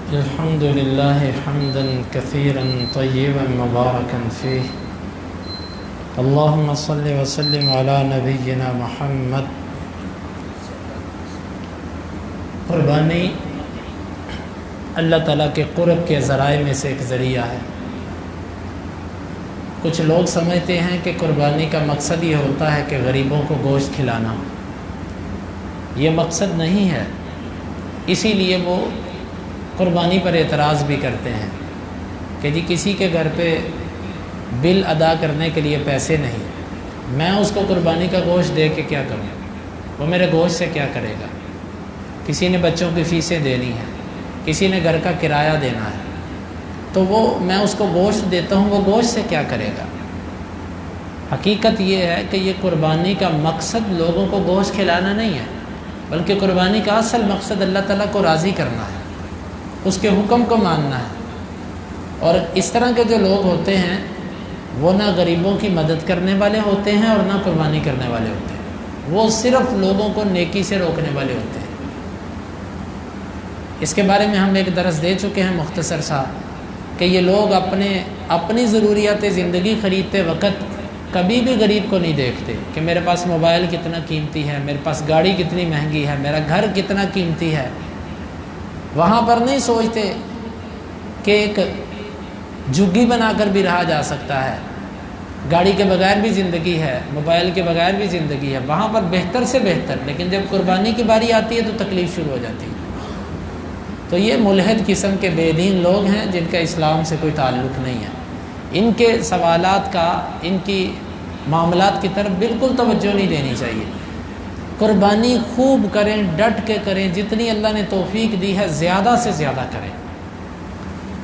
الحمد لله حمدا كثيرا طيبا مباركا فيه اللهم صل وسلم على نبينا محمد۔ قربانی اللہ تعالیٰ کے قرب کے ذرائع میں سے ایک ذریعہ ہے۔ کچھ لوگ سمجھتے ہیں کہ قربانی کا مقصد یہ ہوتا ہے کہ غریبوں کو گوشت کھلانا، یہ مقصد نہیں ہے، اسی لیے وہ قربانی پر اعتراض بھی کرتے ہیں کہ جی کسی کے گھر پہ بل ادا کرنے کے لیے پیسے نہیں، میں اس کو قربانی کا گوشت دے کے کیا کروں، وہ میرے گوشت سے کیا کرے گا؟ کسی نے بچوں کی فیسیں دینی ہے، کسی نے گھر کا کرایہ دینا ہے، تو وہ میں اس کو گوشت دیتا ہوں، وہ گوشت سے کیا کرے گا؟ حقیقت یہ ہے کہ یہ قربانی کا مقصد لوگوں کو گوشت کھلانا نہیں ہے، بلکہ قربانی کا اصل مقصد اللہ تعالیٰ کو راضی کرنا ہے، اس کے حکم کو ماننا ہے۔ اور اس طرح کے جو لوگ ہوتے ہیں وہ نہ غریبوں کی مدد کرنے والے ہوتے ہیں اور نہ قربانی کرنے والے ہوتے ہیں، وہ صرف لوگوں کو نیکی سے روکنے والے ہوتے ہیں۔ اس کے بارے میں ہم ایک درس دے چکے ہیں مختصر سا کہ یہ لوگ اپنی ضروریات زندگی خریدتے وقت کبھی بھی غریب کو نہیں دیکھتے کہ میرے پاس موبائل کتنا قیمتی ہے، میرے پاس گاڑی کتنی مہنگی ہے، میرا گھر کتنا قیمتی ہے، وہاں پر نہیں سوچتے کہ ایک جھگی بنا کر بھی رہا جا سکتا ہے، گاڑی کے بغیر بھی زندگی ہے، موبائل کے بغیر بھی زندگی ہے، وہاں پر بہتر سے بہتر، لیکن جب قربانی کی باری آتی ہے تو تکلیف شروع ہو جاتی ہے۔ تو یہ ملحد قسم کے بے دین لوگ ہیں جن کا اسلام سے کوئی تعلق نہیں ہے، ان کے سوالات کا، ان کی معاملات کی طرف بالکل توجہ نہیں دینی چاہیے۔ قربانی خوب کریں، ڈٹ کے کریں، جتنی اللہ نے توفیق دی ہے زیادہ سے زیادہ کریں۔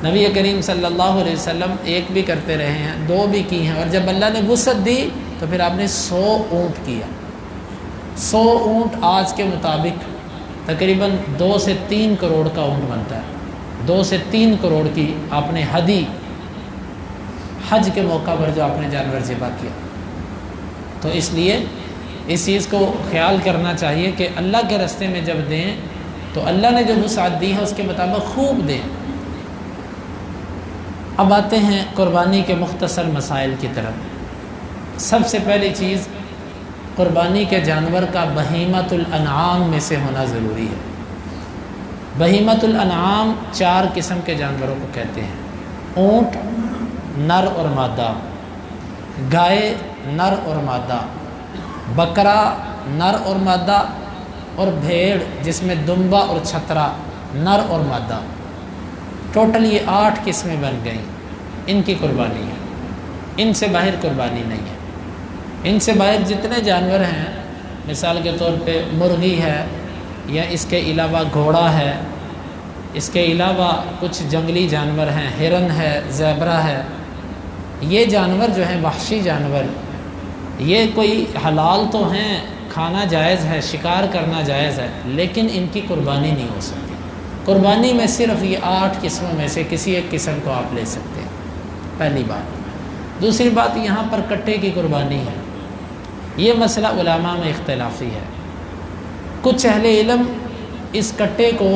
نبی کریم صلی اللہ علیہ وسلم ایک بھی کرتے رہے ہیں، دو بھی کی ہیں، اور جب اللہ نے وسعت دی تو پھر آپ نے 100 اونٹ کیا۔ 100 اونٹ آج کے مطابق تقریباً 2 سے 3 کروڑ کا اونٹ بنتا ہے۔ 2 سے 3 کروڑ کی آپ نے ہدی حج کے موقع پر جو آپ نے جانور ذبح کیا، تو اس لیے اس چیز کو خیال کرنا چاہیے کہ اللہ کے راستے میں جب دیں تو اللہ نے جو وسعت دی ہے اس کے مطابق خوب دیں۔ اب آتے ہیں قربانی کے مختصر مسائل کی طرف۔ سب سے پہلی چیز، قربانی کے جانور کا بہیمۃ الانعام میں سے ہونا ضروری ہے۔ بہیمۃ الانعام 4 قسم کے جانوروں کو کہتے ہیں: اونٹ نر اور مادہ، گائے نر اور مادہ، بکرا نر اور مادہ، اور بھیڑ جس میں دمبا اور چھترا نر اور مادہ۔ ٹوٹل یہ 8 قسمیں بن گئیں، ان کی قربانی ہے، ان سے باہر قربانی نہیں ہے۔ ان سے باہر جتنے جانور ہیں، مثال کے طور پہ مرغی ہے، یا اس کے علاوہ گھوڑا ہے، اس کے علاوہ کچھ جنگلی جانور ہیں، ہرن ہے، زیبرا ہے، یہ جانور جو ہیں وحشی جانور، یہ کوئی حلال تو ہیں، کھانا جائز ہے، شکار کرنا جائز ہے، لیکن ان کی قربانی نہیں ہو سکتی۔ قربانی میں صرف یہ 8 قسموں میں سے کسی ایک قسم کو آپ لے سکتے ہیں، پہلی بات۔ دوسری بات، یہاں پر کٹے کی قربانی ہے، یہ مسئلہ علماء میں اختلافی ہے۔ کچھ اہل علم اس کٹے کو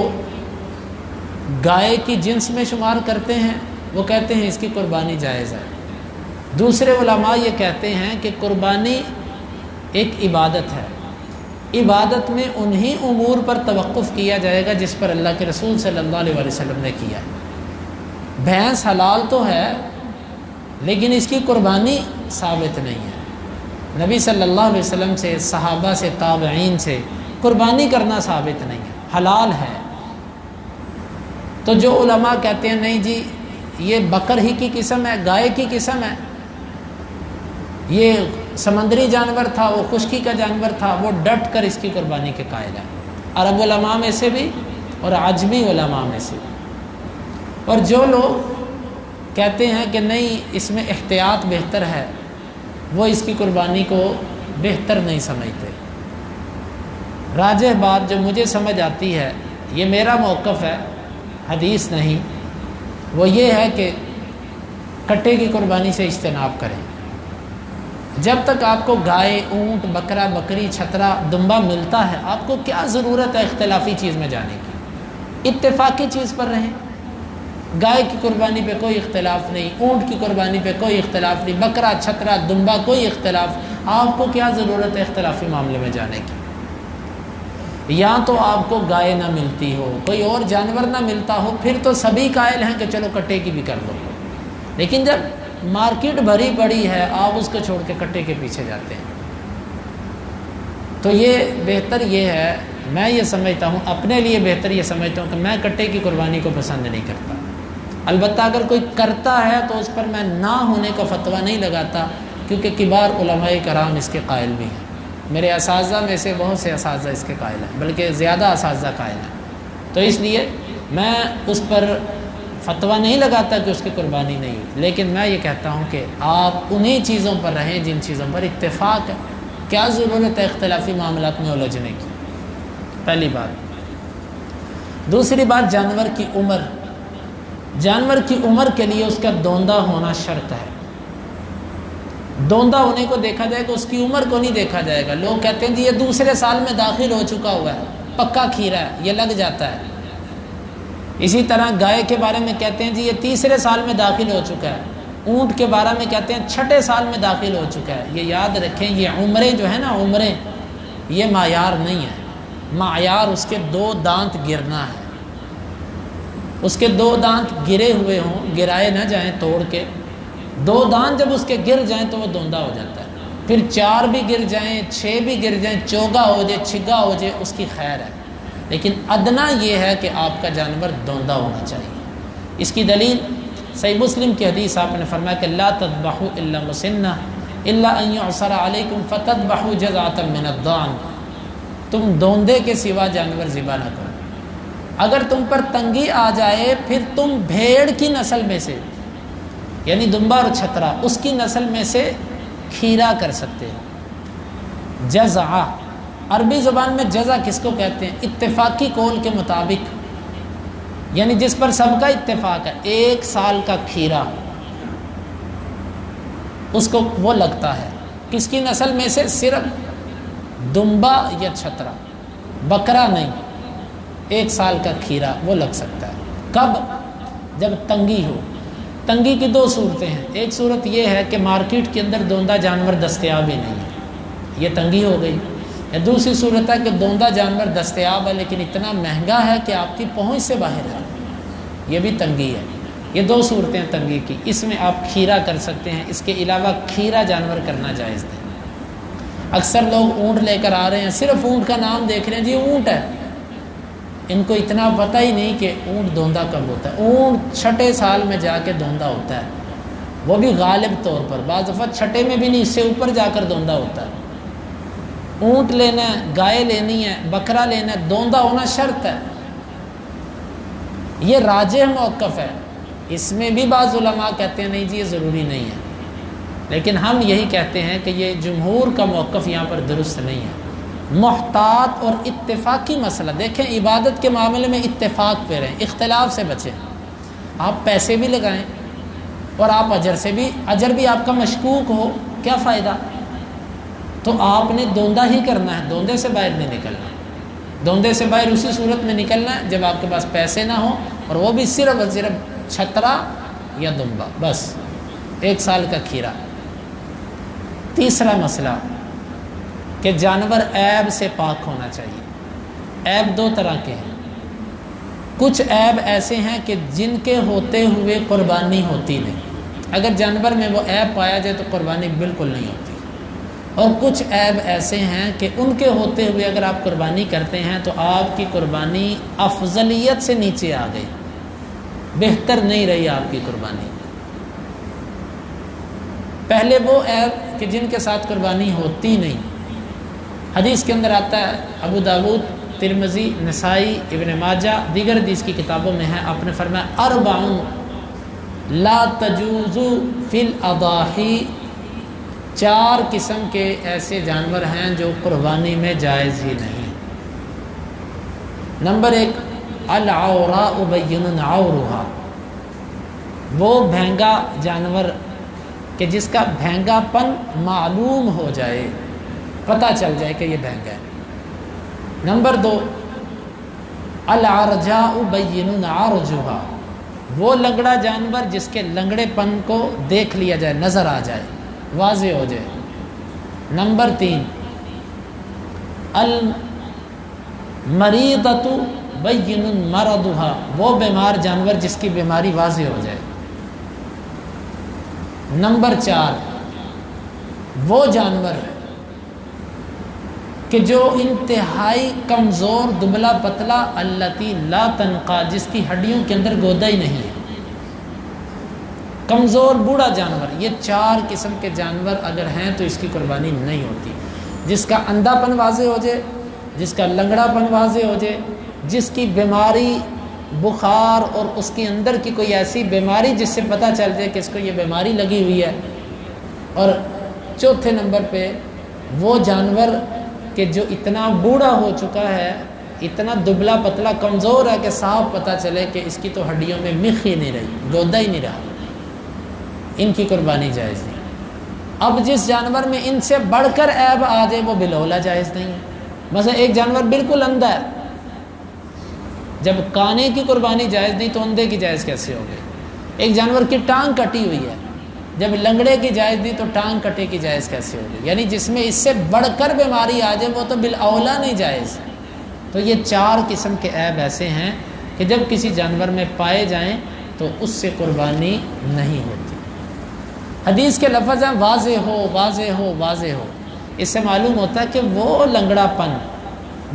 گائے کی جنس میں شمار کرتے ہیں، وہ کہتے ہیں اس کی قربانی جائز ہے۔ دوسرے علماء یہ کہتے ہیں کہ قربانی ایک عبادت ہے، عبادت میں انہی امور پر توقف کیا جائے گا جس پر اللہ کے رسول صلی اللہ علیہ وسلم نے کیا۔ بھینس حلال تو ہے لیکن اس کی قربانی ثابت نہیں ہے، نبی صلی اللہ علیہ وسلم سے، صحابہ سے، تابعین سے قربانی کرنا ثابت نہیں ہے، حلال ہے۔ تو جو علماء کہتے ہیں نہیں جی یہ بکر ہی کی قسم ہے، گائے کی قسم ہے، یہ سمندری جانور تھا، وہ خشکی کا جانور تھا، وہ ڈٹ کر اس کی قربانی کے قائل ہیں، عرب علماء میں سے بھی اور عجمی علماء میں سے بھی۔ اور جو لوگ کہتے ہیں کہ نہیں اس میں احتیاط بہتر ہے، وہ اس کی قربانی کو بہتر نہیں سمجھتے۔ راجح بات جو مجھے سمجھ آتی ہے، یہ میرا موقف ہے، حدیث نہیں، وہ یہ ہے کہ کٹے کی قربانی سے اجتناب کریں۔ جب تک آپ کو گائے، اونٹ، بکرا، بکری، چھترا، دمبا ملتا ہے، آپ کو کیا ضرورت ہے اختلافی چیز میں جانے کی؟ اتفاقی چیز پر رہیں۔ گائے کی قربانی پہ کوئی اختلاف نہیں، اونٹ کی قربانی پہ کوئی اختلاف نہیں، بکرا، چھترا، دمبا کوئی اختلاف۔ آپ کو کیا ضرورت ہے اختلافی معاملے میں جانے کی؟ یا تو آپ کو گائے نہ ملتی ہو، کوئی اور جانور نہ ملتا ہو، پھر تو سبھی قائل ہیں کہ چلو کٹے کی بھی کر دو، لیکن جب مارکیٹ بھری پڑی ہے آپ اس کو چھوڑ کے کٹے کے پیچھے جاتے ہیں۔ تو یہ بہتر یہ ہے، میں یہ سمجھتا ہوں، اپنے لیے بہتر یہ سمجھتا ہوں کہ میں کٹے کی قربانی کو پسند نہیں کرتا۔ البتہ اگر کوئی کرتا ہے تو اس پر میں نہ ہونے کا فتویٰ نہیں لگاتا، کیونکہ کبار علماء کرام اس کے قائل بھی ہیں۔ میرے اساتذہ میں سے بہت سے اساتذہ اس کے قائل ہیں، بلکہ زیادہ اساتذہ قائل ہیں، تو اس لیے میں اس پر فتویٰ نہیں لگاتا کہ اس کی قربانی نہیں ہوئی، لیکن میں یہ کہتا ہوں کہ آپ انہی چیزوں پر رہیں جن چیزوں پر اتفاق ہے۔ کیا ضرورت ہے اختلافی معاملات میں الجھنے کی؟ پہلی بات۔ دوسری بات، جانور کی عمر۔ جانور کی عمر کے لیے اس کا دوندہ ہونا شرط ہے۔ دوندہ ہونے کو دیکھا جائے گا، اس کی عمر کو نہیں دیکھا جائے گا۔ لوگ کہتے ہیں جی یہ دوسرے سال میں داخل ہو چکا ہوا ہے، پکا کھیرا ہے، یہ لگ جاتا ہے۔ اسی طرح گائے کے بارے میں کہتے ہیں جی یہ تیسرے سال میں داخل ہو چکا ہے۔ اونٹ کے بارے میں کہتے ہیں چھٹے سال میں داخل ہو چکا ہے۔ یہ یاد رکھیں، یہ عمریں جو ہیں نا، عمریں یہ معیار نہیں ہے۔ معیار اس کے 2 دانت گرنا ہے، اس کے 2 دانت گرے ہوئے ہوں، گرائے نہ جائیں توڑ کے۔ 2 دانت جب اس کے گر جائیں تو وہ دوندہ ہو جاتا ہے۔ پھر 4 بھی گر جائیں، 6 بھی گر جائیں، چوگا ہو جائے، چھگا ہو جائے، اس کی خیر ہے، لیکن ادنا یہ ہے کہ آپ کا جانور دوندہ ہونا چاہیے۔ اس کی دلیل صحیح مسلم کی حدیث، آپ نے فرمایا کہ لا تذبحوا الا مسنہ الا ان يعصر علیکم فتذبحوا جزعۃ من الضأن۔ تم دوندے کے سوا جانور ذبح نہ کرو، اگر تم پر تنگی آ جائے پھر تم بھیڑ کی نسل میں سے، یعنی دمبا اور چھترا، اس کی نسل میں سے کھیرا کر سکتے ہو۔ جزع، عربی زبان میں جزع کس کو کہتے ہیں؟ اتفاقی قول کے مطابق، یعنی جس پر سب کا اتفاق ہے، 1 سال کا کھیرا اس کو وہ لگتا ہے۔ کس کی نسل میں سے؟ صرف دمبا یا چھترا، بکرا نہیں۔ 1 سال کا کھیرا وہ لگ سکتا ہے۔ کب؟ جب تنگی ہو۔ تنگی کی 2 صورتیں ہیں۔ ایک صورت یہ ہے کہ مارکیٹ کے اندر دوندہ جانور دستیاب ہی نہیں ہے، یہ تنگی ہو گئی۔ یا دوسری صورت ہے کہ دوندہ جانور دستیاب ہے لیکن اتنا مہنگا ہے کہ آپ کی پہنچ سے باہر ہے، یہ بھی تنگی ہے۔ یہ 2 صورتیں تنگی کی، اس میں آپ کھیرا کر سکتے ہیں، اس کے علاوہ کھیرا جانور کرنا جائز نہیں۔ اکثر لوگ اونٹ لے کر آ رہے ہیں، صرف اونٹ کا نام دیکھ رہے ہیں، جی اونٹ ہے، ان کو اتنا پتہ ہی نہیں کہ اونٹ دوندہ کب ہوتا ہے۔ اونٹ چھٹے سال میں جا کے دوندہ ہوتا ہے، وہ بھی غالب طور پر، بعض دفعہ چھٹے میں بھی نہیں، اس سے اوپر جا کر دوندہ ہوتا ہے۔ اونٹ لینا ہے، گائے لینی ہے، بکرا لینا ہے، دوندہ ہونا شرط ہے۔ یہ راجح موقف ہے، اس میں بھی بعض علماء کہتے ہیں نہیں جی یہ ضروری نہیں ہے، لیکن ہم یہی کہتے ہیں کہ یہ جمہور کا موقف یہاں پر درست نہیں ہے۔ محتاط اور اتفاقی مسئلہ دیکھیں، عبادت کے معاملے میں اتفاق پہ رہیں، اختلاف سے بچیں۔ آپ پیسے بھی لگائیں اور آپ اجر بھی آپ کا مشکوک ہو، کیا فائدہ؟ تو آپ نے دوندہ ہی کرنا ہے، دوندے سے باہر نہیں نکلنا۔ دوندے سے باہر اسی صورت میں نکلنا ہے جب آپ کے پاس پیسے نہ ہوں، اور وہ بھی صرف اور صرف چھترا یا دمبا، بس 1 سال کا کھیرا۔ تیسرا مسئلہ کہ جانور عیب سے پاک ہونا چاہیے۔ عیب 2 طرح کے ہیں، کچھ عیب ایسے ہیں کہ جن کے ہوتے ہوئے قربانی ہوتی نہیں، اگر جانور میں وہ عیب پایا جائے تو قربانی بالکل نہیں ہوتی، اور کچھ عیب ایسے ہیں کہ ان کے ہوتے ہوئے اگر آپ قربانی کرتے ہیں تو آپ کی قربانی افضلیت سے نیچے آ گئی، بہتر نہیں رہی آپ کی قربانی۔ پہلے وہ عیب کہ جن کے ساتھ قربانی ہوتی نہیں، حدیث کے اندر آتا ہے، ابو داود، ترمذی، نسائی، ابن ماجہ، دیگر حدیث کی کتابوں میں ہے، آپ نے فرمایا 4 لا تجوز فی الاضاحی، 4 قسم کے ایسے جانور ہیں جو قربانی میں جائز ہی نہیں۔ نمبر 1 العوراء بین عورها، وہ بھینگا جانور کہ جس کا بھینگا پن معلوم ہو جائے، پتہ چل جائے کہ یہ بھینگا ہے۔ نمبر 2 العرجاء بین عرجها، وہ لنگڑا جانور جس کے لنگڑے پن کو دیکھ لیا جائے، نظر آ جائے، واضح ہو جائے۔ نمبر 3، المریضۃ بین مرضها، وہ بیمار جانور جس کی بیماری واضح ہو جائے۔ نمبر 4، وہ جانور کہ جو انتہائی کمزور دبلا پتلا، التی لا تنقا، جس کی ہڈیوں کے اندر گودا ہی نہیں ہے، کمزور بوڑھا جانور۔ یہ 4 قسم کے جانور اگر ہیں تو اس کی قربانی نہیں ہوتی۔ جس کا اندھا پن واضح ہو جائے، جس کا لنگڑا پن واضح ہو جائے، جس کی بیماری بخار اور اس کے اندر کی کوئی ایسی بیماری جس سے پتہ چل جائے کہ اس کو یہ بیماری لگی ہوئی ہے۔ اور چوتھے نمبر پہ وہ جانور کہ جو اتنا بوڑھا ہو چکا ہے، اتنا دبلا پتلا کمزور ہے کہ صاف پتہ چلے کہ اس کی تو ہڈیوں میں مخ ہی نہیں رہی، گودا ہی نہیں رہا، ان کی قربانی جائز نہیں۔ اب جس جانور میں ان سے بڑھ کر عیب آ جائے وہ بالولا جائز نہیں ہے۔ مثلا ایک جانور بالکل اندھا ہے، جب کانے کی قربانی جائز نہیں تو اندھے کی جائز کیسے ہوگی؟ ایک جانور کی ٹانگ کٹی ہوئی ہے، جب لنگڑے کی جائز نہیں تو ٹانگ کٹے کی جائز کیسے ہوگی؟ یعنی جس میں اس سے بڑھ کر بیماری آ جائے وہ تو بالاولا نہیں جائز۔ تو یہ 4 قسم کے عیب ایسے ہیں کہ جب کسی جانور میں پائے جائیں تو اس سے قربانی نہیں ہوتی۔ حدیث کے لفظ ہیں واضح ہو، واضح ہو، واضح ہو۔ اس سے معلوم ہوتا ہے کہ وہ لنگڑا پن،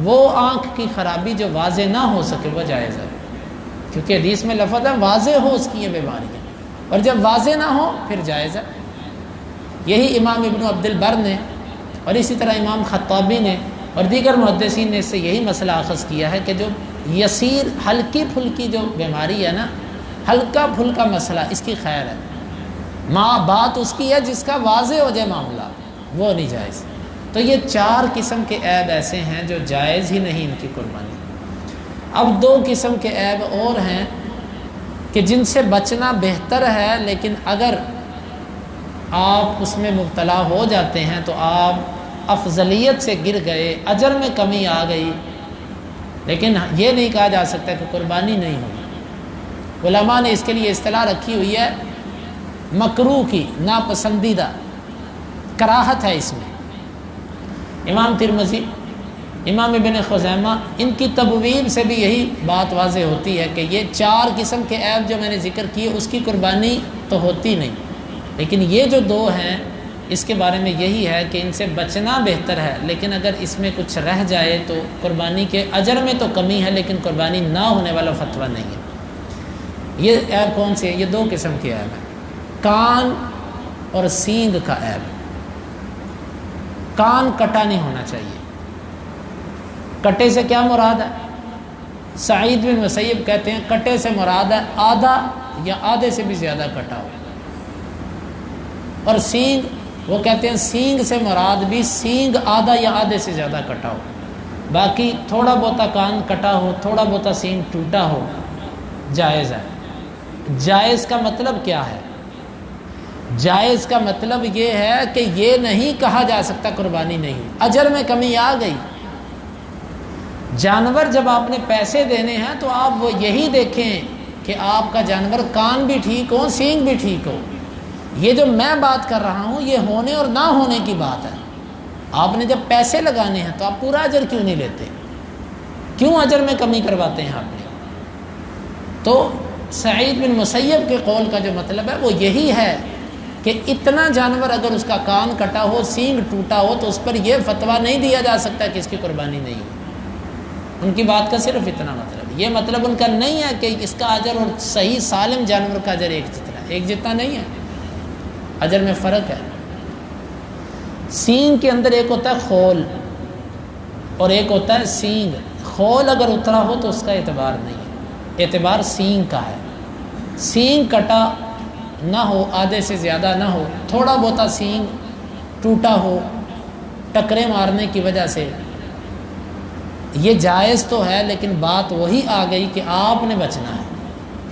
وہ آنکھ کی خرابی جو واضح نہ ہو سکے وہ جائز ہے، کیونکہ حدیث میں لفظ ہے واضح ہو اس کی یہ بیماریاں، اور جب واضح نہ ہو پھر جائز ہے۔ یہی امام ابن عبد البر نے اور اسی طرح امام خطابی نے اور دیگر محدثین نے اس سے یہی مسئلہ اخذ کیا ہے کہ جو یسیر ہلکی پھلکی جو بیماری ہے نا، ہلکا پھلکا مسئلہ، اس کی خیر ہے، بات اس کی ہے جس کا واضح ہو جائے معاملہ، وہ نہیں جائز۔ تو یہ 4 قسم کے عیب ایسے ہیں جو جائز ہی نہیں ان کی قربانی۔ اب 2 قسم کے عیب اور ہیں کہ جن سے بچنا بہتر ہے، لیکن اگر آپ اس میں مبتلا ہو جاتے ہیں تو آپ افضلیت سے گر گئے، اجر میں کمی آ گئی، لیکن یہ نہیں کہا جا سکتا کہ قربانی نہیں ہوئی۔ علماء نے اس کے لیے اصطلاح رکھی ہوئی ہے مکروہ کی، ناپسندیدہ، کراہت ہے اس میں۔ امام ترمذی، امام ابن خزیمہ، ان کی تبویب سے بھی یہی بات واضح ہوتی ہے کہ یہ 4 قسم کے عیب جو میں نے ذکر کیے اس کی قربانی تو ہوتی نہیں، لیکن یہ جو 2 ہیں اس کے بارے میں یہی ہے کہ ان سے بچنا بہتر ہے، لیکن اگر اس میں کچھ رہ جائے تو قربانی کے اجر میں تو کمی ہے لیکن قربانی نہ ہونے والا فتویٰ نہیں ہے۔ یہ عیب کون سے ہیں؟ یہ 2 قسم کے عیب ہیں، کان اور سینگ کا عیب۔ کان کٹا نہیں ہونا چاہیے۔ کٹے سے کیا مراد ہے؟ سعید بن مسیب کہتے ہیں کٹے سے مراد ہے آدھا یا آدھے سے بھی زیادہ کٹا ہو، اور سینگ، وہ کہتے ہیں سینگ سے مراد بھی سینگ آدھا یا آدھے سے زیادہ کٹا ہو، باقی تھوڑا بہتا کان کٹا ہو، تھوڑا بہتا سینگ ٹوٹا ہو، جائز ہے۔ جائز کا مطلب کیا ہے؟ جائز کا مطلب یہ ہے کہ یہ نہیں کہا جا سکتا قربانی نہیں، اجر میں کمی آ گئی۔ جانور جب آپ نے پیسے دینے ہیں تو آپ وہ یہی دیکھیں کہ آپ کا جانور کان بھی ٹھیک ہو، سینگ بھی ٹھیک ہو۔ یہ جو میں بات کر رہا ہوں یہ ہونے اور نہ ہونے کی بات ہے۔ آپ نے جب پیسے لگانے ہیں تو آپ پورا اجر کیوں نہیں لیتے؟ کیوں اجر میں کمی کرواتے ہیں آپ نے؟ تو سعید بن مسیب کے قول کا جو مطلب ہے وہ یہی ہے کہ اتنا جانور اگر اس کا کان کٹا ہو، سینگ ٹوٹا ہو تو اس پر یہ فتویٰ نہیں دیا جا سکتا کہ اس کی قربانی نہیں ہو۔ ان کی بات کا صرف اتنا مطلب ہے، یہ مطلب ان کا نہیں ہے کہ اس کا اجر اور صحیح سالم جانور کا اجر ایک جتنا ہے، ایک جتنا نہیں ہے، اجر میں فرق ہے۔ سینگ کے اندر ایک ہوتا ہے خول اور ایک ہوتا ہے سینگ۔ خول اگر اترا ہو تو اس کا اعتبار نہیں ہے، اعتبار سینگ کا ہے۔ سینگ کٹا نہ ہو، آدھے سے زیادہ نہ ہو، تھوڑا بہتا سینگ ٹوٹا ہو ٹکرے مارنے کی وجہ سے، یہ جائز تو ہے، لیکن بات وہی آ گئی کہ آپ نے بچنا ہے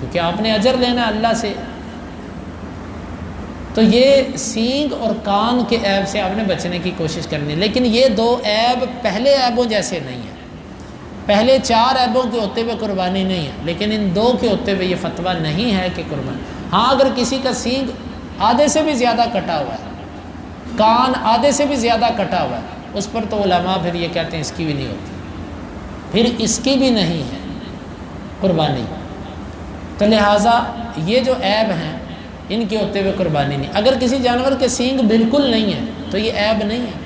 کیونکہ آپ نے اجر لینا ہے اللہ سے۔ تو یہ سینگ اور کان کے عیب سے آپ نے بچنے کی کوشش کرنی، لیکن یہ 2 عیب پہلے عیبوں جیسے نہیں ہیں۔ پہلے 4 عیبوں کے ہوتے ہوئے قربانی نہیں ہے، لیکن ان 2 کے ہوتے ہوئے یہ فتویٰ نہیں ہے کہ قربانی۔ ہاں اگر کسی کا سینگ آدھے سے بھی زیادہ کٹا ہوا ہے، کان آدھے سے بھی زیادہ کٹا ہوا ہے، اس پر تو علماء پھر یہ کہتے ہیں اس کی بھی نہیں ہوتی، پھر اس کی بھی نہیں ہے قربانی۔ تو لہٰذا یہ جو عیب ہیں ان کے ہوتے ہوئے قربانی نہیں۔ اگر کسی جانور کے سینگ بالکل نہیں ہے تو یہ عیب نہیں ہے،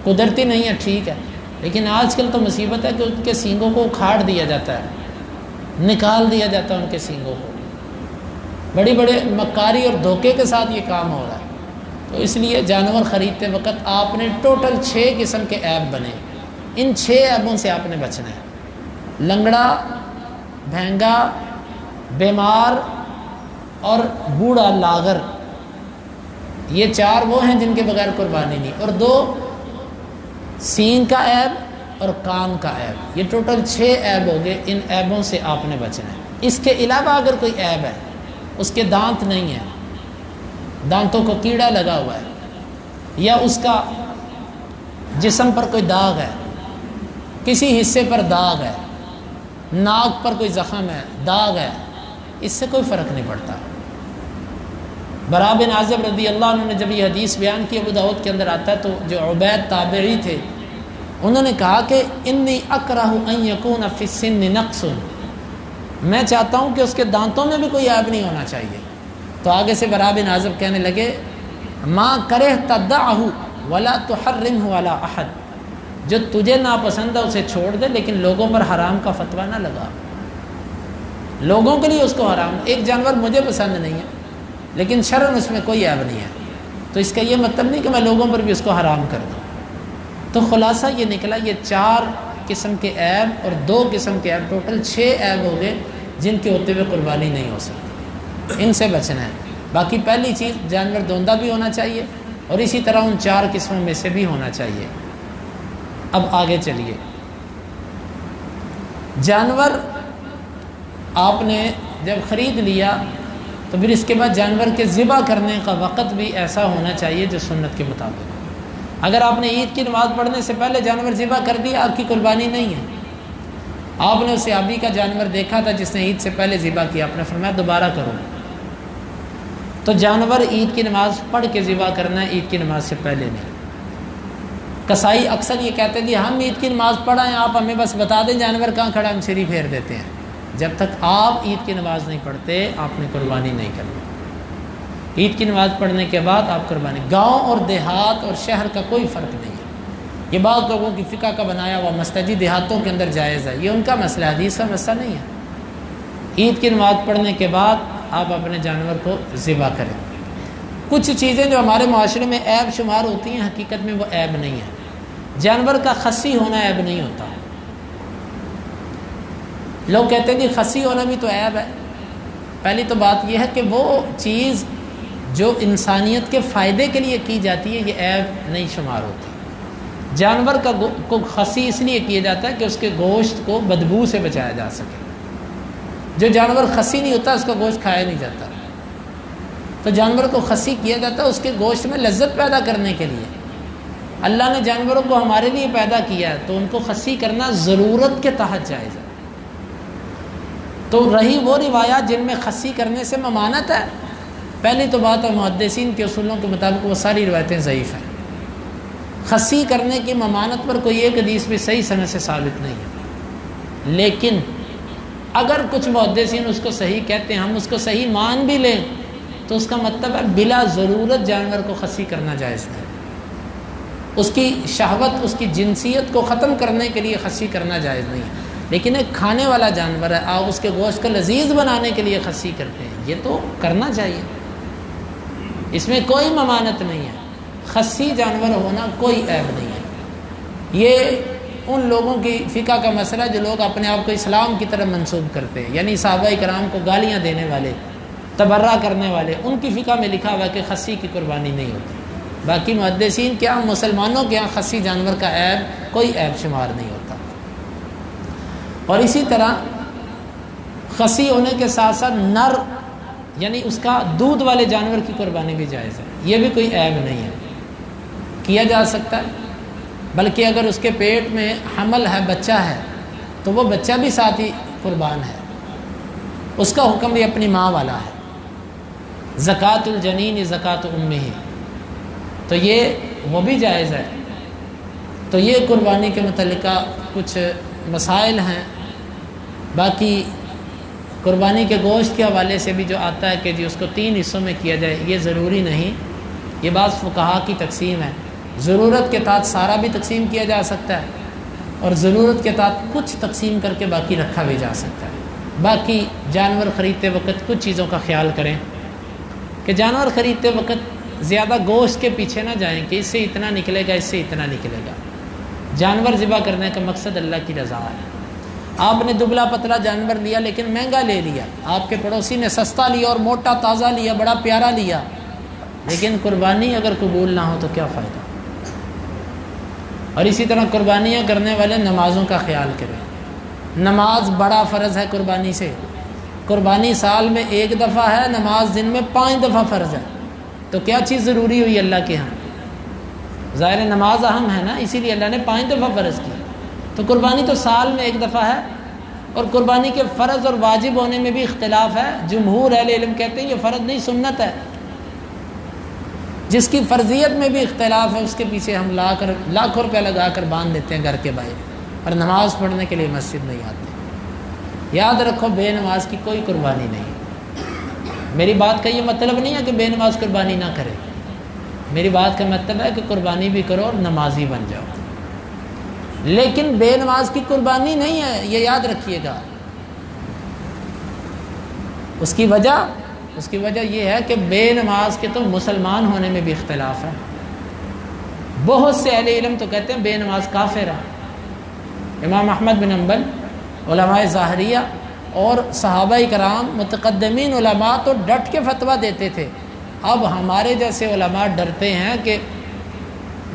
قدرتی نہیں ہے، ٹھیک ہے، لیکن آج کل تو مصیبت ہے کہ ان کے سینگوں کو اکھاڑ دیا جاتا ہے، نکال دیا جاتا ہے ان کے سینگوں کو، بڑی بڑے مکاری اور دھوکے کے ساتھ یہ کام ہو رہا ہے۔ تو اس لیے جانور خریدتے وقت آپ نے ٹوٹل 6 قسم کے عیب بنے، ان 6 عیبوں سے آپ نے بچنا ہے۔ لنگڑا، بھینگا، بیمار اور بوڑھا لاغر، یہ 4 وہ ہیں جن کے بغیر قربانی نہیں، اور 2 سینگ کا عیب اور کان کا عیب، یہ ٹوٹل 6 عیب ہو گئے۔ ان عیبوں سے آپ نے بچنا ہے۔ اس کے علاوہ اگر کوئی عیب ہے، اس کے دانت نہیں ہیں، دانتوں کو کیڑا لگا ہوا ہے، یا اس کا جسم پر کوئی داغ ہے، کسی حصے پر داغ ہے، ناک پر کوئی زخم ہے، داغ ہے، اس سے کوئی فرق نہیں پڑتا۔ برا بن عازب رضی اللہ عنہ نے جب یہ حدیث بیان کی، ابو داؤد کے اندر آتا ہے، تو جو عبید تابعی تھے انہوں نے کہا کہ انی اکرہ ان یکون فی السن نقص، میں چاہتا ہوں کہ اس کے دانتوں میں بھی کوئی عیب نہیں ہونا چاہیے۔ تو آگے سے برا بن عازب کہنے لگے ما کرہت دعہ ولا تحرمہ علی احد، جو تجھے ناپسند ہے اسے چھوڑ دے، لیکن لوگوں پر حرام کا فتویٰ نہ لگا، لوگوں کے لیے اس کو حرام۔ ایک جانور مجھے پسند نہیں ہے لیکن شرعاً اس میں کوئی عیب نہیں ہے، تو اس کا یہ مطلب نہیں کہ میں لوگوں پر بھی اس کو حرام کر دوں۔ تو خلاصہ یہ نکلا، یہ 4 قسم کے عیب اور 2 قسم کے عیب، ٹوٹل 6 عیب ہو گئے جن کے ہوتے ہوئے قربانی نہیں ہو سکتی، ان سے بچنا ہے۔ باقی پہلی چیز، جانور دوندہ بھی ہونا چاہیے اور اسی طرح ان 4 قسموں میں سے بھی ہونا چاہیے۔ اب آگے چلیے، جانور آپ نے جب خرید لیا تو پھر اس کے بعد جانور کے ذبح کرنے کا وقت بھی ایسا ہونا چاہیے جو سنت کے مطابق۔ اگر آپ نے عید کی نماز پڑھنے سے پہلے جانور ذبح کر دیا، آپ کی قربانی نہیں ہے۔ آپ نے اس صحابی کا جانور دیکھا تھا جس نے عید سے پہلے ذبح کیا، آپ نے فرمایا دوبارہ کرو۔ تو جانور عید کی نماز پڑھ کے ذبح کرنا ہے، عید کی نماز سے پہلے نہیں۔ قصائی اکثر یہ کہتے ہیں جی ہم عید کی نماز پڑھائیں، آپ ہمیں بس بتا دیں جانور کہاں کھڑا، ہم سری پھیر دیتے ہیں۔ جب تک آپ عید کی نماز نہیں پڑھتے آپ نے قربانی نہیں کرنی۔ عید کی نماز پڑھنے کے بعد آپ قربانی۔ گاؤں اور دیہات اور شہر کا کوئی فرق نہیں ہے، یہ بعض لوگوں کی فقہ کا بنایا ہوا مسئلہ، دیہاتوں کے اندر جائز ہے، یہ ان کا مسئلہ، حدیث کا مسئلہ نہیں ہے۔ عید کی نماز پڑھنے کے بعد آپ اپنے جانور کو ذبح کریں۔ کچھ چیزیں جو ہمارے معاشرے میں عیب شمار ہوتی ہیں، حقیقت میں وہ عیب نہیں ہے۔ جانور کا خصی ہونا عیب نہیں ہوتا۔ لوگ کہتے ہیں جی خصی ہونا بھی تو عیب ہے۔ پہلی تو بات یہ ہے کہ وہ چیز جو انسانیت کے فائدے کے لیے کی جاتی ہے یہ عیب نہیں شمار ہوتی۔ جانور کو خصی اس لیے کیا جاتا ہے کہ اس کے گوشت کو بدبو سے بچایا جا سکے۔ جو جانور خصی نہیں ہوتا اس کا گوشت کھایا نہیں جاتا، تو جانور کو خصی کیا جاتا ہے اس کے گوشت میں لذت پیدا کرنے کے لیے۔ اللہ نے جانوروں کو ہمارے لیے پیدا کیا ہے تو ان کو خصی کرنا ضرورت کے تحت جائز ہے۔ تو رہی وہ روایات جن میں خصی کرنے سے ممانعت ہے، پہلی تو بات ہے محدثین کے اصولوں کے مطابق وہ ساری روایتیں ضعیف ہیں۔ خصی کرنے کی ممانعت پر کوئی ایک حدیث بھی صحیح سند سے ثابت نہیں ہے، لیکن اگر کچھ محدثین اس کو صحیح کہتے ہیں، ہم اس کو صحیح مان بھی لیں تو اس کا مطلب ہے بلا ضرورت جانور کو خصی کرنا جائز ہے۔ اس کی شہوت، اس کی جنسیت کو ختم کرنے کے لیے خصی کرنا جائز نہیں ہے، لیکن ایک کھانے والا جانور ہے، آپ اس کے گوشت کو لذیذ بنانے کے لیے خصی کرتے ہیں، یہ تو کرنا چاہیے، اس میں کوئی ممانعت نہیں ہے۔ خصی جانور ہونا کوئی عیب نہیں ہے۔ یہ ان لوگوں کی فقہ کا مسئلہ جو لوگ اپنے آپ کو اسلام کی طرف منسوب کرتے ہیں، یعنی صحابہ کرام کو گالیاں دینے والے، تبرہ کرنے والے، ان کی فقہ میں لکھا ہوا کہ خصی کی قربانی نہیں ہوتی۔ باقی محدثین کے ہاں، مسلمانوں کے ہاں خصی جانور کا عیب کوئی عیب شمار نہیں ہوتا۔ اور اسی طرح خصی ہونے کے ساتھ ساتھ نر، یعنی اس کا دودھ والے جانور کی قربانی بھی جائز ہے، یہ بھی کوئی عیب نہیں ہے، کیا جا سکتا ہے۔ بلکہ اگر اس کے پیٹ میں حمل ہے، بچہ ہے، تو وہ بچہ بھی ساتھ ہی قربان ہے، اس کا حکم بھی اپنی ماں والا ہے، زکوٰۃ الجنین زکوٰۃ امہ، تو یہ وہ بھی جائز ہے۔ تو یہ قربانی کے متعلقہ کچھ مسائل ہیں۔ باقی قربانی کے گوشت کے حوالے سے بھی جو آتا ہے کہ جی اس کو 3 حصوں میں کیا جائے، یہ ضروری نہیں، یہ بعض فقہا کی تقسیم ہے۔ ضرورت کے تحت سارا بھی تقسیم کیا جا سکتا ہے، اور ضرورت کے تحت کچھ تقسیم کر کے باقی رکھا بھی جا سکتا ہے۔ باقی جانور خریدتے وقت کچھ چیزوں کا خیال کریں کہ جانور خریدتے وقت زیادہ گوشت کے پیچھے نہ جائیں کہ اس سے اتنا نکلے گا، اس سے اتنا نکلے گا۔ جانور ذبح کرنے کا مقصد اللہ کی رضا ہے۔ آپ نے دبلا پتلا جانور لیا لیکن مہنگا لے لیا، آپ کے پڑوسی نے سستا لیا اور موٹا تازہ لیا، بڑا پیارا لیا، لیکن قربانی اگر قبول نہ ہو تو کیا فائدہ۔ اور اسی طرح قربانیاں کرنے والے نمازوں کا خیال کریں۔ نماز بڑا فرض ہے قربانی سے، قربانی سال میں 1 دفعہ ہے، نماز دن میں 5 دفعہ فرض ہے، تو کیا چیز ضروری ہوئی اللہ کے ہاں؟ ظاہر نماز اہم ہے نا، اسی لیے اللہ نے 5 دفعہ فرض کی۔ تو قربانی تو سال میں 1 دفعہ ہے، اور قربانی کے فرض اور واجب ہونے میں بھی اختلاف ہے۔ جمہور اہل علم کہتے ہیں یہ فرض نہیں سنت ہے۔ جس کی فرضیت میں بھی اختلاف ہے اس کے پیچھے ہم لاکھوں روپے لگا کر باندھ دیتے ہیں گھر کے باہر، اور نماز پڑھنے کے لیے مسجد نہیں آتے۔ یاد رکھو بے نماز کی کوئی قربانی نہیں۔ میری بات کا یہ مطلب نہیں ہے کہ بے نماز قربانی نہ کرے، میری بات کا مطلب ہے کہ قربانی بھی کرو اور نمازی بن جاؤ، لیکن بے نماز کی قربانی نہیں ہے، یہ یاد رکھیے گا۔ اس کی وجہ یہ ہے کہ بے نماز کے تو مسلمان ہونے میں بھی اختلاف ہے۔ بہت سے اہل علم تو کہتے ہیں بے نماز کافر ہے۔ امام احمد بن حنبل، علماء ظاہریہ اور صحابہ کرام متقدمین علماء تو ڈٹ کے فتویٰ دیتے تھے۔ اب ہمارے جیسے علماء ڈرتے ہیں کہ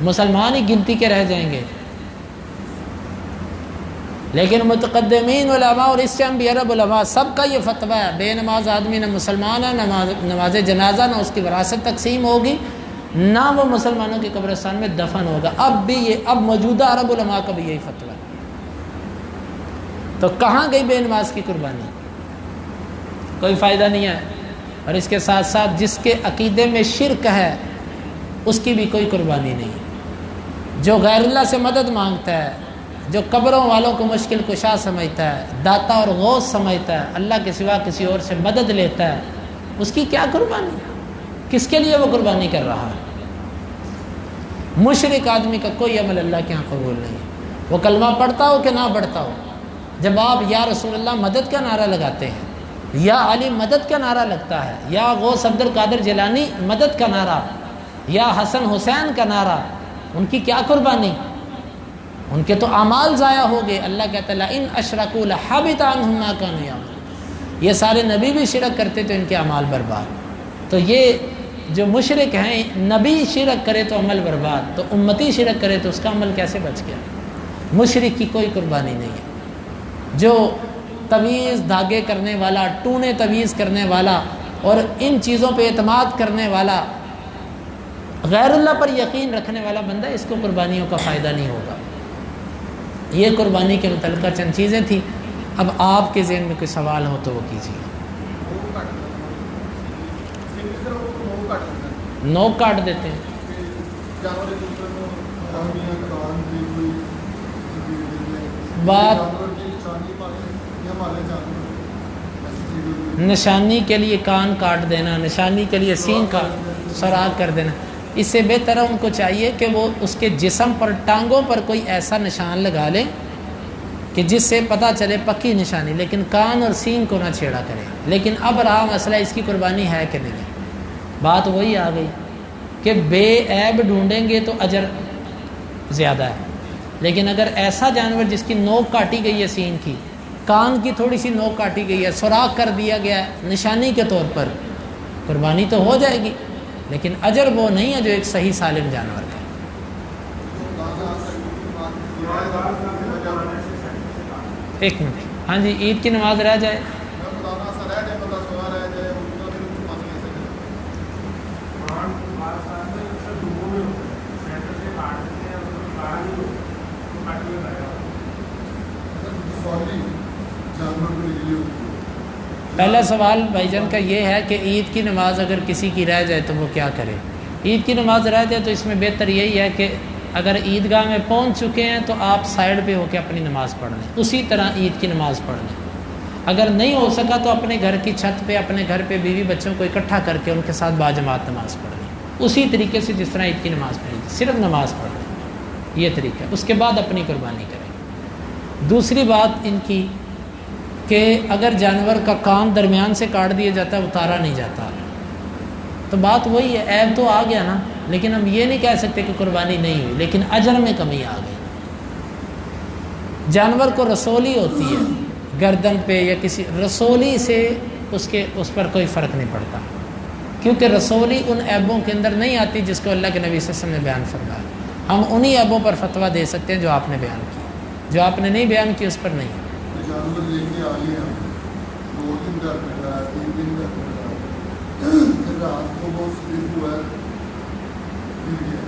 مسلمان ہی گنتی کے رہ جائیں گے، لیکن متقدمین علماء اور اس سے بھی عرب علماء سب کا یہ فتویٰ ہے، بے نماز آدمی نہ مسلمان ہے، نماز جنازہ نہ اس کی وراثت تقسیم ہوگی، نہ وہ مسلمانوں کے قبرستان میں دفن ہوگا۔ اب موجودہ عرب علماء کا بھی یہی فتویٰ ہے۔ تو کہاں گئی بے نماز کی قربانی؟ کوئی فائدہ نہیں ہے۔ اور اس کے ساتھ ساتھ جس کے عقیدے میں شرک ہے اس کی بھی کوئی قربانی نہیں۔ جو غیر اللہ سے مدد مانگتا ہے، جو قبروں والوں کو مشکل کشا سمجھتا ہے، داتا اور غوث سمجھتا ہے، اللہ کے سوا کسی اور سے مدد لیتا ہے، اس کی کیا قربانی؟ کس کے لیے وہ قربانی کر رہا ہے؟ مشرک آدمی کا کوئی عمل اللہ کے ہاں قبول نہیں ہے، وہ کلمہ پڑھتا ہو کہ نہ پڑھتا ہو۔ جب آپ یا رسول اللہ مدد کا نعرہ لگاتے ہیں، یا علی مدد کا نعرہ لگتا ہے، یا غوث عبد القادر جیلانی مدد کا نعرہ، یا حسن حسین کا نعرہ، ان کی کیا قربانی؟ ان کے تو اعمال ضائع ہو گئے۔ اللہ کہتا ہے لئن اشرکوا لحبط عنہم ما کانوا یعملون، یہ سارے نبی بھی شرک کرتے تو ان کے اعمال برباد۔ تو یہ جو مشرک ہیں، نبی شرک کرے تو عمل برباد، تو امتی شرک کرے تو اس کا عمل کیسے بچ گیا؟ مشرک کی کوئی قربانی نہیں ہے۔ جو تویز دھاگے کرنے والا، ٹونے تویز کرنے والا اور ان چیزوں پہ اعتماد کرنے والا، غیر اللہ پر یقین رکھنے والا بندہ، اس کو قربانیوں کا فائدہ نہیں ہوگا۔ یہ قربانی کے متعلقہ چند چیزیں تھیں۔ اب آپ کے ذہن میں کوئی سوال ہو تو وہ کیجیے۔ نوک کاٹ دیتے ہیں، بات نشانی کے لیے کان کاٹ دینا، نشانی کے لیے سینگ کا سوراخ کر دینا، اس سے بہتر ہے ان کو چاہیے کہ وہ اس کے جسم پر، ٹانگوں پر کوئی ایسا نشان لگا لیں کہ جس سے پتہ چلے پکی نشانی، لیکن کان اور سینگ کو نہ چھیڑا کرے۔ لیکن اب رہا مسئلہ اس کی قربانی ہے کہ نہیں، بات وہی آ گئی کہ بے عیب ڈھونڈیں گے تو اجر زیادہ ہے، لیکن اگر ایسا جانور جس کی نوک کاٹی گئی ہے، سینگ کی، کان کی تھوڑی سی نوک کاٹی گئی ہے، سوراخ کر دیا گیا ہے نشانی کے طور پر، قربانی تو ہو جائے گی، لیکن اجر وہ نہیں ہے جو ایک صحیح سالم جانور کا۔ ایک منٹ، ہاں جی، عید کی نماز رہ جائے، پہلا سوال بھائی جان کا یہ ہے کہ عید کی نماز اگر کسی کی رہ جائے تو وہ کیا کرے؟ عید کی نماز رہ جائے تو اس میں بہتر یہی ہے کہ اگر عیدگاہ میں پہنچ چکے ہیں تو آپ سائڈ پہ ہو کے اپنی نماز پڑھ لیں، اسی طرح عید کی نماز پڑھ لیں۔ اگر نہیں ہو سکا تو اپنے گھر کی چھت پہ اپنے گھر پہ بیوی بچوں کو اکٹھا کر کے ان کے ساتھ باجماعت نماز پڑھ لیں، اسی طریقے سے جس طرح عید کی نماز پڑھی، صرف نماز پڑھ لیں، یہ طریقہ ہے۔ اس کے بعد اپنی قربانی کریں۔ دوسری بات ان کی کہ اگر جانور کا کان درمیان سے کاٹ دیا جاتا ہے، اتارا نہیں جاتا، تو بات وہی ہے، عیب تو آ گیا نا، لیکن ہم یہ نہیں کہہ سکتے کہ قربانی نہیں ہوئی، لیکن اجر میں کمی آ گئی۔ جانور کو رسولی ہوتی ہے گردن پہ یا کسی رسولی سے اس پر کوئی فرق نہیں پڑتا، کیونکہ رسولی ان عیبوں کے اندر نہیں آتی جس کو اللہ کے نبی صلی اللہ علیہ وسلم نے بیان فرمایا۔ ہم انہی عیبوں پر فتویٰ دے سکتے ہیں جو آپ نے بیان کی، جو آپ نے نہیں بیان کی اس پر نہیں۔ جانور لے کے آئے ہیں 2 دن کا پھر 3 دن کا پھر رات کو بہت سلیپ ہوا ہے، گر گیا،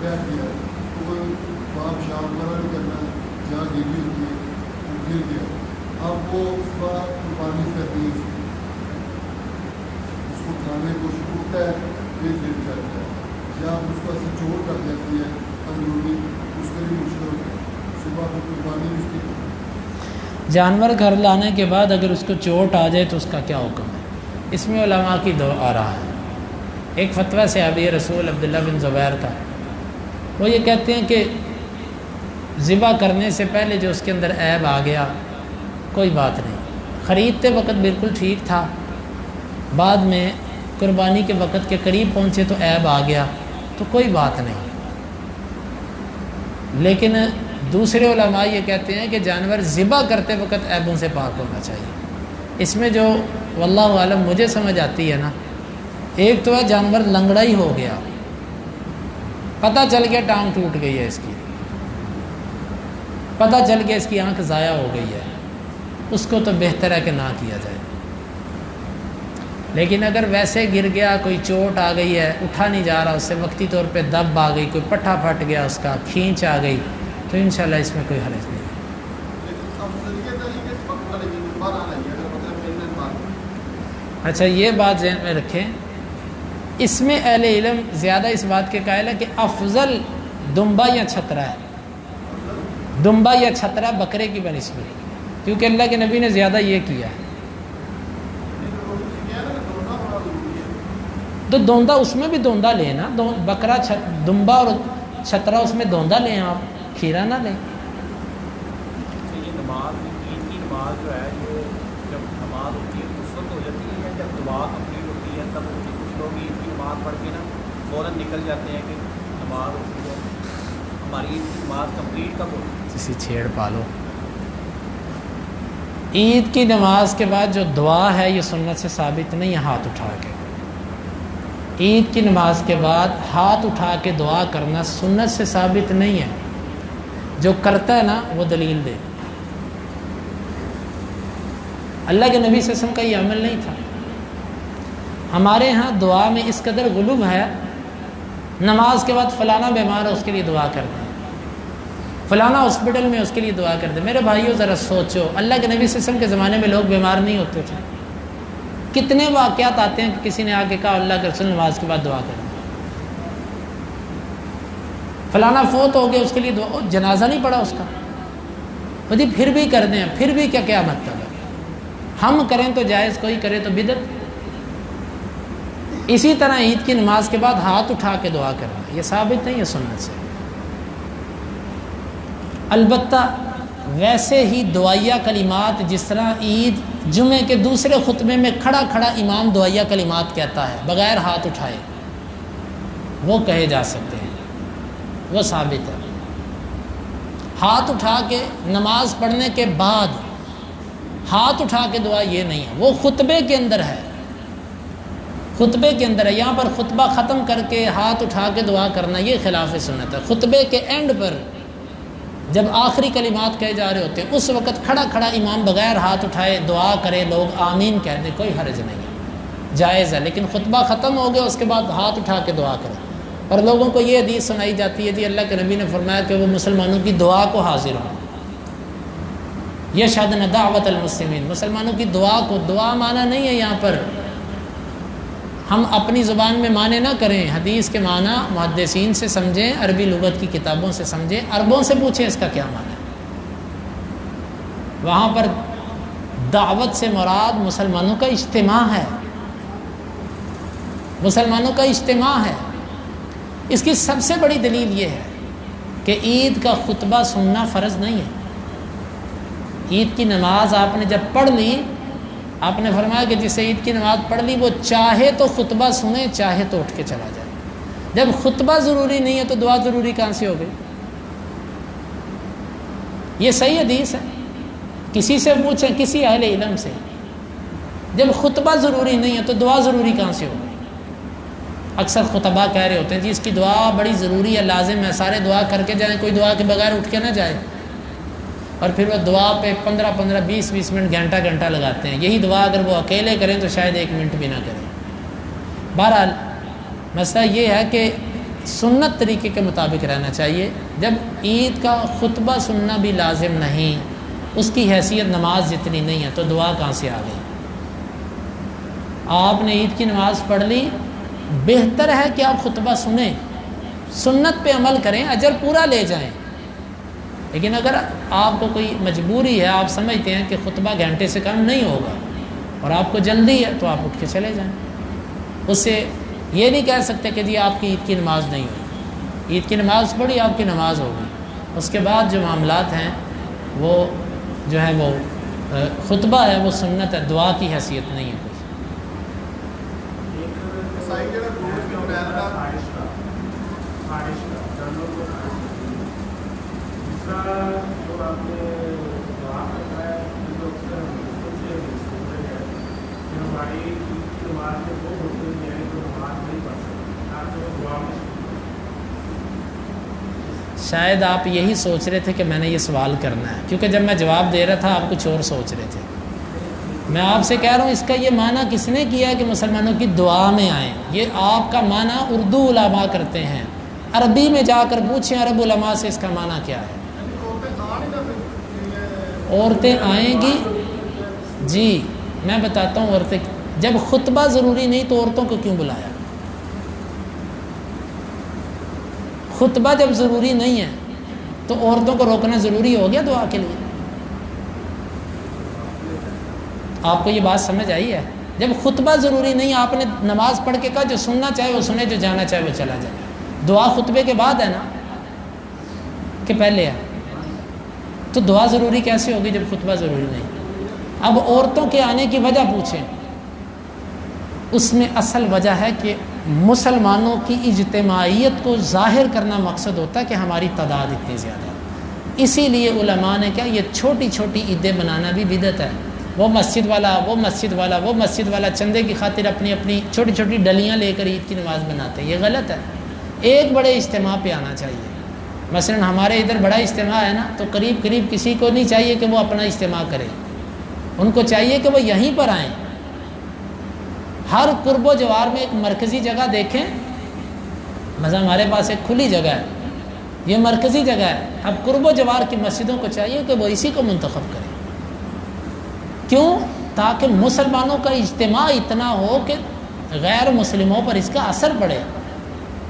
بیٹھ گیا، تو کوئی باپ شام کرا نہیں کرنا، جہاں گری ہوتی ہے وہ گر گیا، اب وہ صبح قربانی کرنی ہے، اس کو کھانے کو اٹھتا ہے پھر گر جاتا ہے، یا اس کو ایسے چوٹ کر جاتی ہے اندرونی، اس کے لیے مشکل ہوتا ہے، صبح کو قربانی اس کی۔ جانور گھر لانے کے بعد اگر اس کو چوٹ آ جائے تو اس کا کیا حکم ہے؟ اس میں علماء کی دو آ رہا ہے۔ ایک فتویٰ صحابی رسول عبداللہ بن زبیر کا، وہ یہ کہتے ہیں کہ ذبح کرنے سے پہلے جو اس کے اندر عیب آ گیا کوئی بات نہیں، خریدتے وقت بالکل ٹھیک تھا، بعد میں قربانی کے وقت کے قریب پہنچے تو عیب آ گیا تو کوئی بات نہیں۔ لیکن دوسرے علماء یہ کہتے ہیں کہ جانور ذبح کرتے وقت عیبوں سے پاک ہونا چاہیے۔ اس میں جو واللہ عالم مجھے سمجھ آتی ہے نا، ایک تو ہے جانور لنگڑا ہی ہو گیا، پتہ چل گیا ٹانگ ٹوٹ گئی ہے اس کی، پتہ چل گیا اس کی آنکھ ضائع ہو گئی ہے، اس کو تو بہتر ہے کہ نہ کیا جائے۔ لیکن اگر ویسے گر گیا، کوئی چوٹ آ گئی ہے، اٹھا نہیں جا رہا، اس سے وقتی طور پہ دب آ گئی، کوئی پٹھا پھٹ گیا، اس کا کھینچ آ گئی، تو انشاءاللہ اس میں کوئی حرج نہیں۔ اچھا یہ بات ذہن میں رکھیں، اس میں اہل علم زیادہ اس بات کے قائل ہے کہ افضل دمبا یا چھترا ہے، دمبا یا چھترا بکرے کی بنسبت، کیونکہ اللہ کے نبی نے زیادہ یہ کیا ہے۔ تو دوندا اس میں بھی دوندا لیں نا، بکرا دمبا اور چھترا اس میں دوندا لیں، آپ کھیرا نہ لیں۔ یہ نماز عید کی نماز جو ہے یہ جب نماز ہوتی ہے اس وقت ہو جاتی ہے یا جب دعا کمپلیٹ ہوتی ہے تب ہوتی ہے؟ کچھ لوگ عید کی نماز پڑھ کے نا فوراً نکل جاتے ہیں کہ نماز ہوتی ہے، ہماری عید کی نماز کمپلیٹ کب ہوتی ہے؟ کسی چھیڑ پالو۔ عید کی نماز کے بعد جو دعا ہے یہ سنت سے ثابت نہیں ہے ہاتھ اٹھا کے۔ عید کی نماز کے بعد ہاتھ اٹھا کے دعا کرنا سنت سے ثابت نہیں ہے، جو کرتا ہے نا وہ دلیل دے۔ اللہ کے نبی صلی اللہ علیہ وسلم کا یہ عمل نہیں تھا۔ ہمارے ہاں دعا میں اس قدر غلو ہے، نماز کے بعد فلانا بیمار ہے اس کے لیے دعا کر دیں، فلانا ہاسپٹل میں اس کے لیے دعا کر دیں۔ میرے بھائیوں ذرا سوچو، اللہ کے نبی صلی اللہ علیہ وسلم کے زمانے میں لوگ بیمار نہیں ہوتے تھے؟ کتنے واقعات آتے ہیں کہ کسی نے آ کے کہا اللہ کے رسول نماز کے بعد دعا کر دیں، فلانا فوت ہو گیا اس کے لیے دعا، جنازہ نہیں پڑا اس کا، جی پھر بھی کر دیں، پھر بھی کیا مطلب ہے؟ ہم کریں تو جائز، کوئی کرے تو بدعت۔ اسی طرح عید کی نماز کے بعد ہاتھ اٹھا کے دعا کرنا یہ ثابت نہیں ہے سنت سے۔ البتہ ویسے ہی دعائیہ کلمات، جس طرح عید جمعے کے دوسرے خطبے میں کھڑا کھڑا امام دعائیہ کلمات کہتا ہے بغیر ہاتھ اٹھائے، وہ کہے جا سکتے ہیں، وہ ثابت ہے۔ ہاتھ اٹھا کے نماز پڑھنے کے بعد ہاتھ اٹھا کے دعا یہ نہیں ہے، وہ خطبے کے اندر ہے، خطبے کے اندر ہے۔ یہاں پر خطبہ ختم کر کے ہاتھ اٹھا کے دعا کرنا یہ خلاف سنت ہے۔ خطبے کے اینڈ پر جب آخری کلمات کہے جا رہے ہوتے ہیں اس وقت کھڑا کھڑا امام بغیر ہاتھ اٹھائے دعا کرے، لوگ آمین کہہ دیں، کوئی حرج نہیں ہے، جائز ہے۔ لیکن خطبہ ختم ہو گیا اس کے بعد ہاتھ اٹھا کے دعا کرے، اور لوگوں کو یہ حدیث سنائی جاتی ہے جی اللہ کے نبی نے فرمایا کہ وہ مسلمانوں کی دعا کو حاضر ہوں، یشہدن دعوت المسلمین، مسلمانوں کی دعا کو، دعا معنی نہیں ہے یہاں پر، ہم اپنی زبان میں معنی نہ کریں، حدیث کے معنی محدثین سے سمجھیں، عربی لغت کی کتابوں سے سمجھیں، عربوں سے پوچھیں اس کا کیا معنی ہے۔ وہاں پر دعوت سے مراد مسلمانوں کا اجتماع ہے، مسلمانوں کا اجتماع ہے۔ اس کی سب سے بڑی دلیل یہ ہے کہ عید کا خطبہ سننا فرض نہیں ہے۔ عید کی نماز آپ نے جب پڑھ لی، آپ نے فرمایا کہ جسے عید کی نماز پڑھ لی وہ چاہے تو خطبہ سنے، چاہے تو اٹھ کے چلا جائے۔ جب خطبہ ضروری نہیں ہے تو دعا ضروری کہاں سے ہو گئی؟ یہ صحیح حدیث ہے، کسی سے پوچھیں، کسی اہل علم سے، جب خطبہ ضروری نہیں ہے تو دعا ضروری کہاں سے ہو گئی؟ اکثر خطبہ کہہ رہے ہوتے ہیں جی اس کی دعا بڑی ضروری ہے، لازم ہے، سارے دعا کر کے جائیں، کوئی دعا کے بغیر اٹھ کے نہ جائے، اور پھر وہ دعا پہ 15 20 منٹ گھنٹہ لگاتے ہیں۔ یہی دعا اگر وہ اکیلے کریں تو شاید 1 منٹ بھی نہ کریں۔ بہرحال مسئلہ یہ ہے کہ سنت طریقے کے مطابق رہنا چاہیے۔ جب عید کا خطبہ سننا بھی لازم نہیں، اس کی حیثیت نماز جتنی نہیں ہے، تو دعا کہاں سے آ گئی؟ آپ نے عید کی نماز پڑھ لی، بہتر ہے کہ آپ خطبہ سنیں، سنت پہ عمل کریں، اجر پورا لے جائیں۔ لیکن اگر آپ کو کوئی مجبوری ہے، آپ سمجھتے ہیں کہ خطبہ گھنٹے سے کم نہیں ہوگا اور آپ کو جلدی ہے، تو آپ اٹھ کے چلے جائیں۔ اس سے یہ نہیں کہہ سکتے کہ جی آپ کی عید کی نماز نہیں ہوئی، عید کی نماز پڑھی، آپ کی نماز ہوگی۔ اس کے بعد جو معاملات ہیں وہ جو ہے وہ خطبہ ہے، وہ سنت ہے، دعا کی حیثیت نہیں ہے۔ شاید آپ یہی سوچ رہے تھے کہ میں نے یہ سوال کرنا ہے، کیونکہ جب میں جواب دے رہا تھا آپ کچھ اور سوچ رہے تھے۔ میں آپ سے کہہ رہا ہوں اس کا یہ معنی کس نے کیا کہ مسلمانوں کی دعا میں آئیں؟ یہ آپ کا معنی اردو علماء کرتے ہیں، عربی میں جا کر پوچھیں عرب علماء سے اس کا معنی کیا ہے۔ عورتیں آئیں گی، جی میں بتاتا ہوں۔ عورتیں جب خطبہ ضروری نہیں تو عورتوں کو کیوں بلایا؟ خطبہ جب ضروری نہیں ہے تو عورتوں کو روکنا ضروری ہو گیا دعا کے لیے؟ آپ کو یہ بات سمجھ آئی ہے؟ جب خطبہ ضروری نہیں، آپ نے نماز پڑھ کے کہا جو سننا چاہے وہ سنے، جو جانا چاہے وہ چلا جائے۔ دعا خطبے کے بعد ہے نا کہ پہلے ہے؟ تو دعا ضروری کیسے ہوگی جب خطبہ ضروری نہیں؟ اب عورتوں کے آنے کی وجہ پوچھیں، اس میں اصل وجہ ہے کہ مسلمانوں کی اجتماعیت کو ظاہر کرنا مقصد ہوتا ہے کہ ہماری تعداد اتنی زیادہ ہے۔ اسی لیے علماء نے کہا یہ چھوٹی چھوٹی عیدیں بنانا بھی بدعت ہے۔ وہ مسجد والا، وہ مسجد والا، وہ مسجد والا چندے کی خاطر اپنی اپنی چھوٹی چھوٹی ڈلیاں لے کر عید کی نماز بناتے ہیں، یہ غلط ہے۔ ایک بڑے اجتماع پہ آنا چاہیے۔ مثلا ہمارے ادھر بڑا اجتماع ہے نا، تو قریب قریب کسی کو نہیں چاہیے کہ وہ اپنا اجتماع کرے، ان کو چاہیے کہ وہ یہیں پر آئیں۔ ہر قرب و جوار میں ایک مرکزی جگہ دیکھیں، مثلا ہمارے پاس ایک کھلی جگہ ہے، یہ مرکزی جگہ ہے۔ اب قرب و جوار کی مسجدوں کو چاہیے کہ وہ اسی کو منتخب کریں۔ کیوں؟ تاکہ مسلمانوں کا اجتماع اتنا ہو کہ غیر مسلموں پر اس کا اثر پڑے۔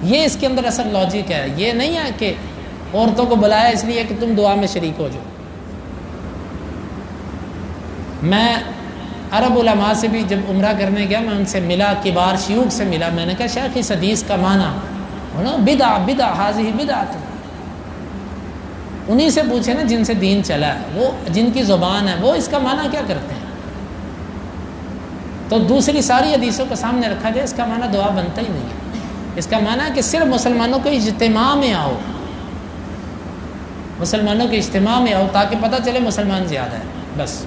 یہ اس کے اندر اصل لاجک ہے۔ یہ نہیں ہے کہ عورتوں کو بلایا اس لیے کہ تم دعا میں شریک ہو جاؤ۔ میں عرب علماء سے بھی جب عمرہ کرنے گیا، میں ان سے ملا، کبار شیوخ سے ملا، میں نے کہا شیخ اس حدیث کا معنی بدع بدع حاضی بدعت، انہی سے پوچھے نا جن سے دین چلا ہے، وہ جن کی زبان ہے، وہ اس کا معنی کیا کرتے ہیں؟ تو دوسری ساری حدیثوں کو سامنے رکھا جائے، اس کا معنی دعا بنتا ہی نہیں ہے۔ اس کا معنی ہے کہ صرف مسلمانوں کے اجتماع میں آؤ، مسلمانوں کے اجتماع میں آؤ تاکہ پتہ چلے مسلمان زیادہ ہے، بس۔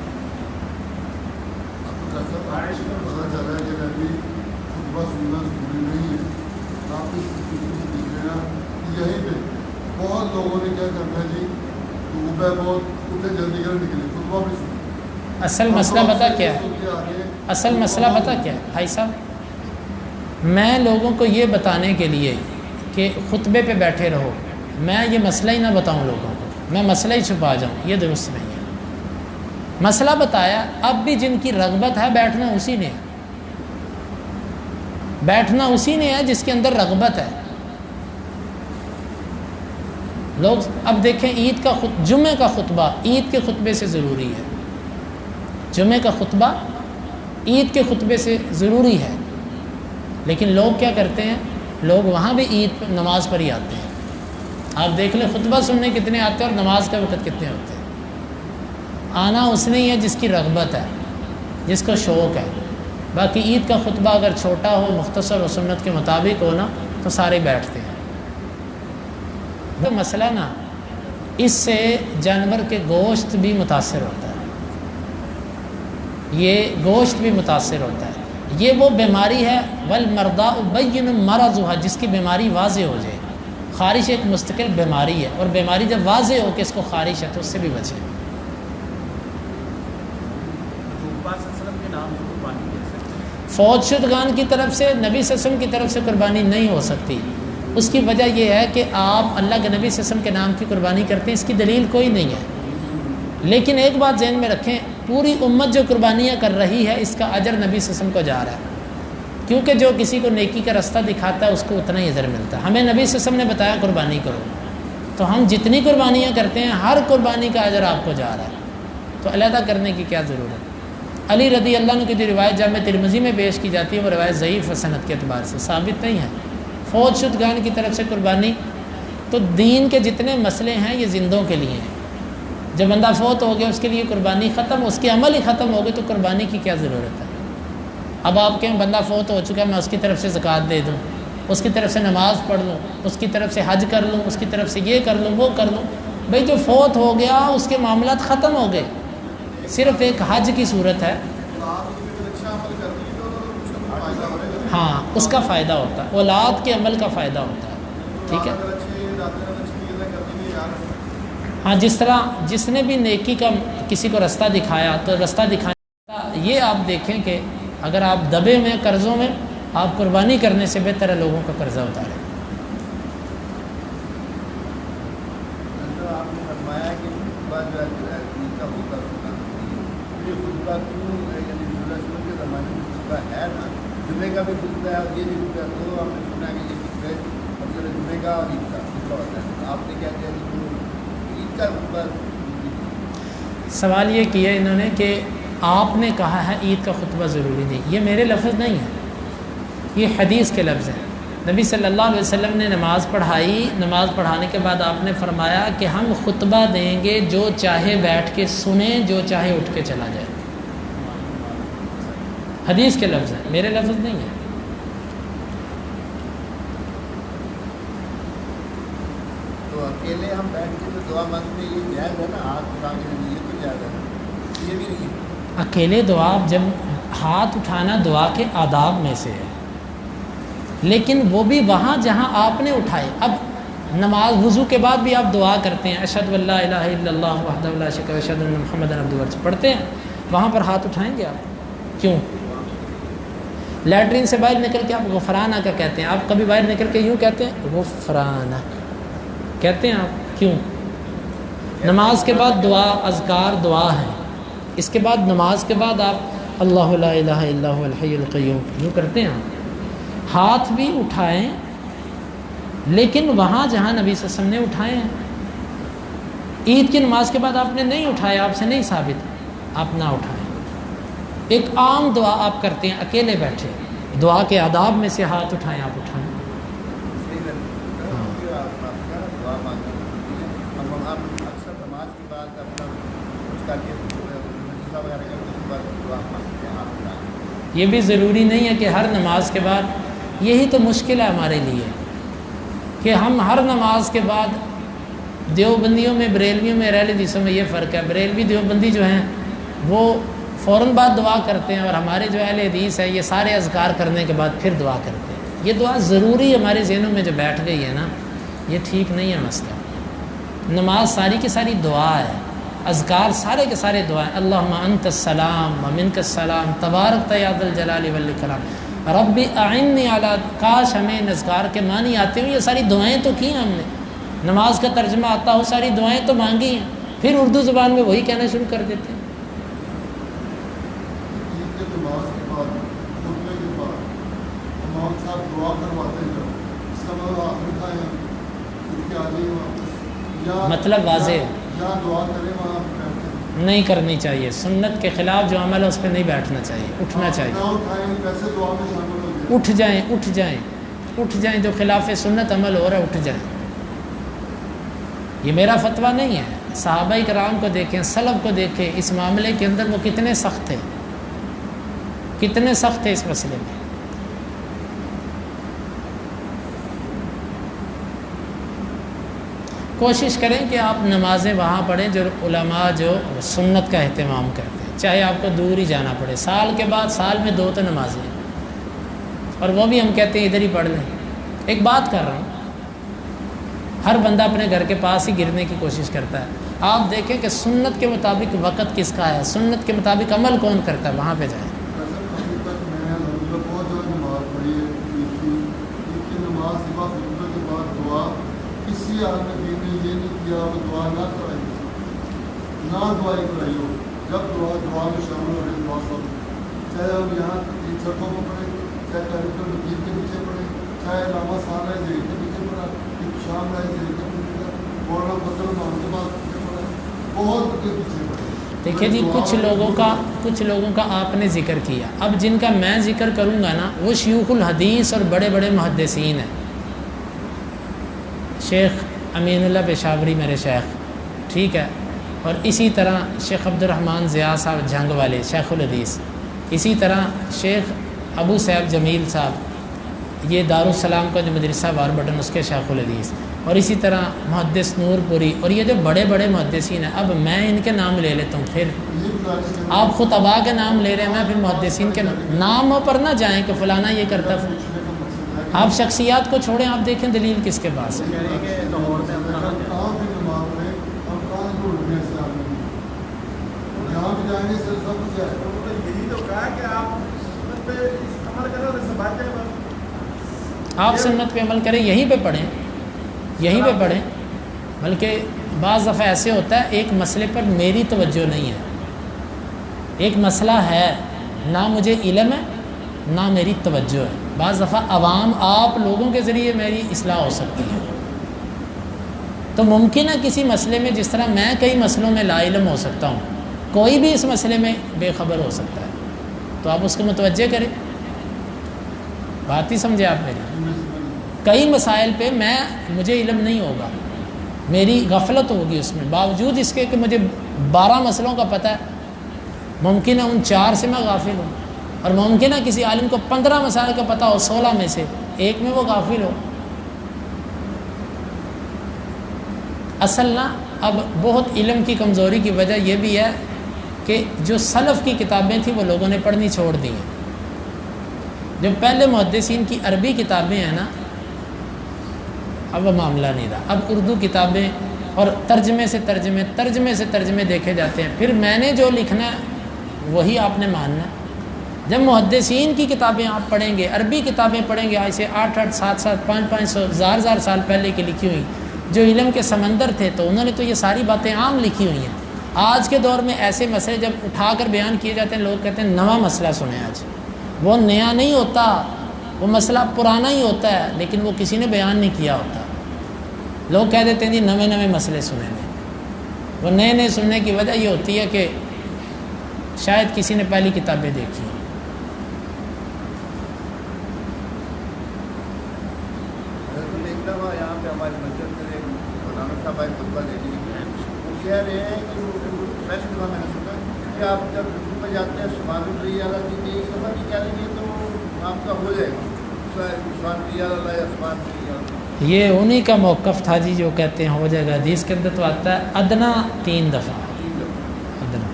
بہت لوگوں نے کیا کرنا ہے جی، صبح بہت اٹھے جلدی کر نکلے، خطبہ بھی سنیں۔ اصل مسئلہ پتہ کیا ہے؟ اصل مسئلہ پتہ کیا ہے بھائی صاحب؟ میں لوگوں کو یہ بتانے کے لیے کہ خطبے پہ بیٹھے رہو، میں یہ مسئلہ ہی نہ بتاؤں لوگوں کو، میں مسئلہ ہی چھپا جاؤں، یہ درست نہیں ہے۔ مسئلہ بتایا، اب بھی جن کی رغبت ہے بیٹھنا اسی نے ہے، بیٹھنا اسی نے ہے جس کے اندر رغبت ہے۔ لوگ اب دیکھیں عید کا جمعہ کا خطبہ عید کے خطبے سے ضروری ہے، جمعہ کا خطبہ عید کے خطبے سے ضروری ہے، لیکن لوگ کیا کرتے ہیں، لوگ وہاں بھی عید نماز پر ہی آتے ہیں۔ آپ دیکھ لیں خطبہ سننے کتنے آتے ہیں اور نماز کا وقت کتنے ہوتے ہیں۔ آنا اس نے ہی ہے جس کی رغبت ہے، جس کو شوق ہے۔ باقی عید کا خطبہ اگر چھوٹا ہو، مختصر و سنت کے مطابق ہو نا، تو سارے بیٹھتے ہیں۔ تو مسئلہ نا، اس سے جانور کے گوشت بھی متاثر ہوتا ہے، یہ گوشت بھی متاثر ہوتا ہے۔ یہ وہ بیماری ہے والمرضاء بین مرضها، جس کی بیماری واضح ہو جائے۔ خارش ایک مستقل بیماری ہے، اور بیماری جب واضح ہو کہ اس کو خارش ہے تو اس سے بھی بچیں۔ فوت شدگان کی طرف سے نبی صلی اللہ علیہ وسلم کی طرف سے قربانی نہیں ہو سکتی۔ اس کی وجہ یہ ہے کہ آپ اللہ کے نبی صلی اللہ علیہ وسلم کے نام کی قربانی کرتے ہیں، اس کی دلیل کوئی نہیں ہے۔ لیکن ایک بات ذہن میں رکھیں، پوری امت جو قربانیاں کر رہی ہے اس کا اجر نبی صلی اللہ علیہ وسلم کو جا رہا ہے، کیونکہ جو کسی کو نیکی کا رستہ دکھاتا ہے اس کو اتنا ہی اجر ملتا ہے۔ ہمیں نبی صلی اللہ علیہ وسلم نے بتایا قربانی کرو، تو ہم جتنی قربانیاں کرتے ہیں ہر قربانی کا اجر آپ کو جا رہا ہے، تو علیحدہ کرنے کی کیا ضرورت۔ علی رضی اللہ عنہ کی جو روایت جامع ترمذی میں پیش کی جاتی ہے وہ روایت ضعیف و سند کے اعتبار سے ثابت نہیں ہے۔ فوت شدگان کی طرف سے قربانی، تو دین کے جتنے مسئلے ہیں یہ زندوں کے لیے ہیں۔ جب بندہ فوت ہو گیا اس کے لیے قربانی ختم، اس کے عمل ہی ختم ہو گئے، تو قربانی کی کیا ضرورت ہے۔ اب آپ کہیں بندہ فوت ہو چکا ہے میں اس کی طرف سے زکوٰۃ دے دوں، اس کی طرف سے نماز پڑھ لوں، اس کی طرف سے حج کر لوں، اس کی طرف سے یہ کر لوں وہ کر لوں۔ بھئی جو فوت ہو گیا اس کے معاملات ختم ہو گئے، صرف ایک حج کی صورت ہے، ہاں اس کا فائدہ ہوتا ہے، اولاد کے عمل کا فائدہ ہوتا ہے، ٹھیک ہے۔ ہاں جس طرح جس نے بھی نیکی کا کسی کو رستہ دکھایا، تو رستہ دکھانے یہ آپ دیکھیں کہ اگر آپ دبے میں قرضوں میں، آپ قربانی کرنے سے بہتر ہے لوگوں کا قرضہ اتاریں۔ آپ نے فرمایا کہ کے زمانے میں خطبہ ہے نا، جمعے کا بھی خطبہ ہے اور یہ بھی خطبہ ہے، تو ہم نے سنا کہ یہ خطبہ مطلب جمعے کا اور عید کا خطبہ ہوتا ہے۔ آپ نے کیا کیا عید کا خطبہ؟ سوال یہ کیا انہوں نے کہ آپ نے کہا ہے عید کا خطبہ ضروری نہیں، یہ میرے لفظ نہیں ہے، یہ حدیث کے لفظ ہیں۔ نبی صلی اللہ علیہ وسلم نے نماز پڑھائی، نماز پڑھانے کے بعد آپ نے فرمایا کہ ہم خطبہ دیں گے، جو چاہے بیٹھ کے سنیں، جو چاہے اٹھ کے چلا جائے۔ حدیث کے لفظ ہیں، میرے لفظ نہیں ہیں۔ تو اکیلے ہم بیٹھ کے تو دعا مانگتے ہیں، یہ جائز ہے نا؟ ہاتھ اٹھا کے یہ تو جائز ہے نا، یہ بھی نہیں ہے۔ اکیلے دعا، جب ہاتھ اٹھانا دعا کے آداب میں سے ہے، لیکن وہ بھی وہاں جہاں آپ نے اٹھائے۔ اب نماز وضو کے بعد بھی آپ دعا کرتے ہیں، اشہد ان لا الہ الا اللہ وحدہ لا شریک لہ واشہد ان محمدا عبدہ ورسولہ پڑھتے ہیں، وہاں پر ہاتھ اٹھائیں گے آپ؟ کیوں؟ لیٹرین سے باہر نکل کے آپ غفرانہ کا کہتے ہیں، آپ کبھی باہر نکل کے یوں کہتے ہیں غفرانہ کہتے ہیں آپ؟ کیوں؟ نماز کے بعد دعا، اذکار دعا ہے، اس کے بعد نماز کے بعد آپ اللہ لا الہ الا هو الحی القیوم یوں کرتے ہیں آپ۔ ہاتھ بھی اٹھائیں، لیکن وہاں جہاں نبی صلی اللہ علیہ وسلم نے اٹھائے ہیں۔ عید کی نماز کے بعد آپ نے نہیں اٹھائے، آپ سے نہیں ثابت، آپ نہ اٹھائیں۔ ایک عام دعا آپ کرتے ہیں اکیلے بیٹھے، دعا کے آداب میں سے ہاتھ اٹھائیں، آپ اٹھائیں۔ یہ بھی ضروری نہیں ہے کہ ہر نماز کے بعد، یہی تو مشکل ہے ہمارے لیے کہ ہم ہر نماز کے بعد، دیوبندیوں میں، بریلویوں میں، اہل حدیثوں میں یہ فرق ہے، بریلوی دیوبندی جو ہیں وہ فوراً بعد دعا کرتے ہیں، اور ہمارے جو اہل حدیث ہے یہ سارے اذکار کرنے کے بعد پھر دعا کرتے ہیں۔ یہ دعا ضروری ہمارے ذہنوں میں جو بیٹھ گئی ہے نا، یہ ٹھیک نہیں ہے مسئلہ۔ نماز ساری کی ساری دعا ہے، اذکار سارے کے سارے دعائیں، اللہم انت السلام ومنک السلام تبارک یا ذا الجلال والاکرام رب اعنی علی، کاش ہمیں ان اذکار کے معنی آتے ہوں۔ یہ ساری دعائیں تو کی ہم نے، نماز کا ترجمہ آتا ہو، ساری دعائیں تو مانگی ہیں، پھر اردو زبان میں وہی کہنا شروع کر دیتے ہیں۔ نماز کے بعد خطبے کے بعد امام صاحب دعا کرواتے ہیں اس کا مطلب آپ اٹھائیں اٹھ کے آ جائیے واپس یا مطلب واضح ہے یا دعا کریں وہاں بیٹھیں نہیں کرنی چاہیے، سنت کے خلاف جو عمل ہے اس پہ نہیں بیٹھنا چاہیے، اٹھنا چاہیے، نہ اٹھائیں ویسے دعا میں شامل ہو جائیں اٹھ جائیں اٹھ جائیں اٹھ جائیں، جو خلاف سنت عمل ہو رہا ہے اٹھ جائیں۔ یہ میرا فتویٰ نہیں ہے، صحابہ کرام کو دیکھیں، سلف کو دیکھیں، اس معاملے کے اندر وہ کتنے سخت تھے، کتنے سخت تھے اس مسئلے میں۔ کوشش کریں کہ آپ نمازیں وہاں پڑھیں جو علماء جو سنت کا اہتمام کرتے ہیں، چاہے آپ کو دور ہی جانا پڑے، سال کے بعد سال میں 2 تو نمازیں ہیں، اور وہ بھی ہم کہتے ہیں ادھر ہی پڑھ لیں۔ ایک بات کر رہا ہوں، ہر بندہ اپنے گھر کے پاس ہی گرنے کی کوشش کرتا ہے، آپ دیکھیں کہ سنت کے مطابق وقت کس کا ہے، سنت کے مطابق عمل کون کرتا ہے، وہاں پہ جائیں۔ ابھی تک میں نے الحمدللہ بہت زیادہ نماز پڑھی ہے، عید کی نماز کے بعد خطبے کے بعد دعا کسی آدمی نے یہ نہیں کیا وہ دعا نہ کرائی، نہ دعائی کرائی ہو، جب دعا میں شامل ہو رہے دعا سب، چاہے ہم یہاں ان سڑکوں کو پڑھیں، چاہے کاریکٹر وکیل کے پیچھے پڑھیں، چاہے علامہ صاحب رائے زہیر کے پیچھے پڑھا، شام رائے زہیر کے پیچھے پڑھا، مولانا فضل الرحمان کے پاس پیچھے پڑھا، بہت کے پیچھے پڑھا۔ دیکھیں جی کچھ لوگوں کا آپ نے ذکر کیا، اب جن کا میں ذکر کروں گا نا وہ شیوخ الحدیث اور بڑے بڑے محدثین ہیں، شیخ امین اللہ پشاوری میرے شیخ، ٹھیک ہے، اور اسی طرح شیخ عبد الرحمن ضیاء صاحب جھنگ والے شیخ الحدیث، اسی طرح شیخ ابو صاحب جمیل صاحب یہ دارالسلام کا جو مدرسہ وار بٹن اس کے شیخ الحدیث، اور اسی طرح محدث نور پوری، اور یہ جو بڑے بڑے محدثین ہیں، اب میں ان کے نام لے لیتا ہوں، پھر آپ خطباء کے نام لے رہے ہیں، میں پھر محدثین کے ناموں پر نہ جائیں کہ فلانا یہ کرتا، آپ شخصیات کو چھوڑیں، آپ دیکھیں دلیل کس کے پاس ہے۔ آپ سنت پہ عمل کریں، یہیں پہ پڑھیں، بلکہ بعض دفعہ ایسے ہوتا ہے ایک مسئلے پر میری توجہ نہیں ہے، ایک مسئلہ ہے نہ مجھے علم ہے نہ میری توجہ ہے، بعض دفعہ عوام آپ لوگوں کے ذریعے میری اصلاح ہو سکتی ہے، تو ممکن ہے کسی مسئلے میں جس طرح میں کئی مسئلوں میں لا علم ہو سکتا ہوں، کوئی بھی اس مسئلے میں بے خبر ہو سکتا ہے، تو آپ اس کو متوجہ کریں، بات ہی سمجھے آپ میری۔ کئی مسائل پہ مجھے علم نہیں ہوگا، میری غفلت ہوگی اس میں، باوجود اس کے کہ مجھے 12 مسئلوں کا پتہ ہے، ممکن ہے ان 4 سے میں غافل ہوں، اور ممکن ہے کسی عالم کو 15 مسائل کا پتہ ہو، 16 میں سے ایک میں وہ غافل ہو۔ اصل نا اب بہت علم کی کمزوری کی وجہ یہ بھی ہے کہ جو سلف کی کتابیں تھیں وہ لوگوں نے پڑھنی چھوڑ دی ہیں، جو پہلے محدثین کی عربی کتابیں ہیں نا اب وہ معاملہ نہیں رہا، اب اردو کتابیں اور ترجمے سے ترجمے دیکھے جاتے ہیں، پھر میں نے جو لکھنا ہے وہی آپ نے ماننا ہے۔ جب محدثین کی کتابیں آپ پڑھیں گے، عربی کتابیں پڑھیں گے، ایسے 800 700 500 1000 سال پہلے کی لکھی ہوئی جو علم کے سمندر تھے، تو انہوں نے تو یہ ساری باتیں عام لکھی ہوئی ہیں۔ آج کے دور میں ایسے مسئلے جب اٹھا کر بیان کیے جاتے ہیں، لوگ کہتے ہیں نواں مسئلہ سنیں، آج وہ نیا نہیں ہوتا، وہ مسئلہ پرانا ہی ہوتا ہے، لیکن وہ کسی نے بیان نہیں کیا ہوتا۔ لوگ کہہ دیتے ہیں جی نئے مسئلے سنے ہیں، وہ نئے سننے کی وجہ یہ ہوتی ہے کہ شاید کسی نے پہلی کتابیں دیکھی۔ یہاں پہ ہماری مسجد میں مولانا صاحب آئے خطبہ دینے کے لیے، وہ کہہ رہے ہیں کہ پہلی دفعہ میں نے سنا کہ آپ جب رکوع پہ جاتے ہیں سبحان اللہ اعلیٰ جی ایک دفعہ بھی کہہ لیں گے تو آپ کا ہو جائے گا سبحان اللہ یا سبحان اللہ۔ یہ انہی کا موقف تھا جی جو کہتے ہیں ہو جائے گا، حدیث کے اندر تو آتا ہے ادنا 3 دفعہ، ادنا۔